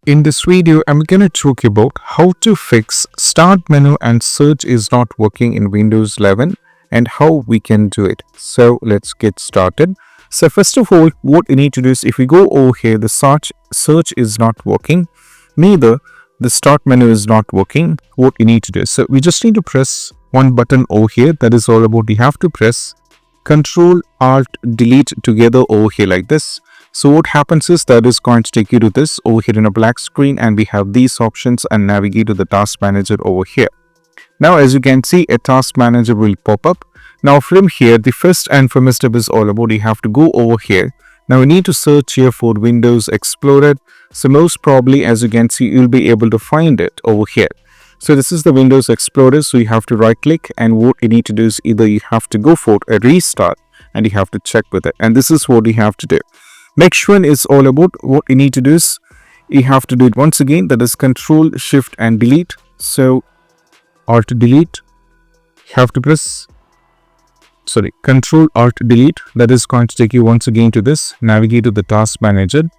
In this video, I'm going to talk about how to fix Start menu and search is not working in Windows 11 and how we can do it. So let's get started. So first of all, what you need to do is if we go over here, the search is not working, neither the Start menu is not working. What you need to do is, so we just need to press one button over here. That is all about, you have to press Control Alt Delete together over here like this. So what happens is that is going to take you to this over here in a black screen, and we have these options and navigate to the task manager over here. Now as you can see, a task manager will pop up. Now from here, the first and foremost step is all about, you have to go over here. Now we need to search here for Windows Explorer. So most probably, as you can see, you'll be able to find it over here. So this is the Windows Explorer. So you have to right click, and what you need to do is either you have to go for a restart and you have to check with it. And this is what you have to do. Next one is all about, what you need to do is you have to do it once again, that is Control Shift and Delete. So Alt Delete, you have to press Control Alt Delete. That is going to take you once again to this, navigate to the task manager.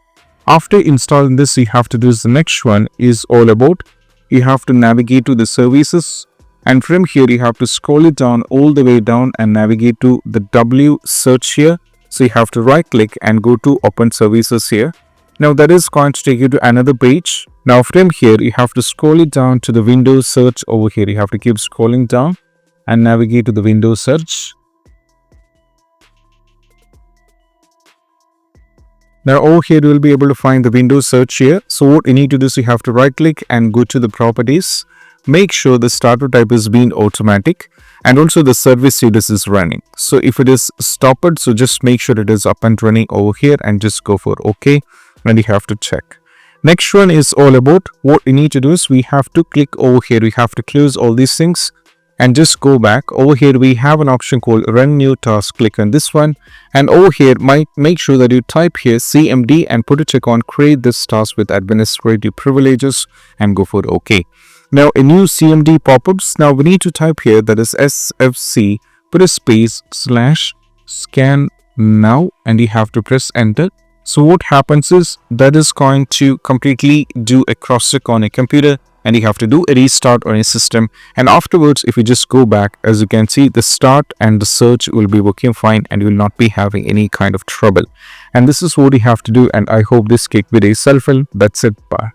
After installing this, you have to do is the next one is all about, you have to navigate to the services, and from here you have to scroll it down all the way down and navigate to the W search here. So you have to right click and go to open services here. Now that is going to take you to another page. Now from here you have to scroll it down to the Windows search over here. You have to keep scrolling down and navigate to the Windows search. Now over here you will be able to find the Windows search here. So what you need to do is you have to right click and go to the properties. Make sure the starter type is being automatic, and also the service status is running. So if it is stopped, so just make sure it is up and running over here and just go for OK, and you have to check. Next one is all about, what you need to do is we have to click over here. We have to close all these things and just go back. Over here we have an option called Run New Task. Click on this one, and over here make sure that you type here CMD and put a check on Create this task with administrative privileges and go for OK. Now a new CMD pop-ups. Now we need to type here, that is SFC, put a space /scan now, and you have to press enter. So what happens is that is going to completely do a cross-check on a computer, and you have to do a restart on a system. And afterwards, if you just go back, as you can see, the start and the search will be working fine and you will not be having any kind of trouble. And this is what you have to do, and I hope this quick video is helpful. That's it. Bye.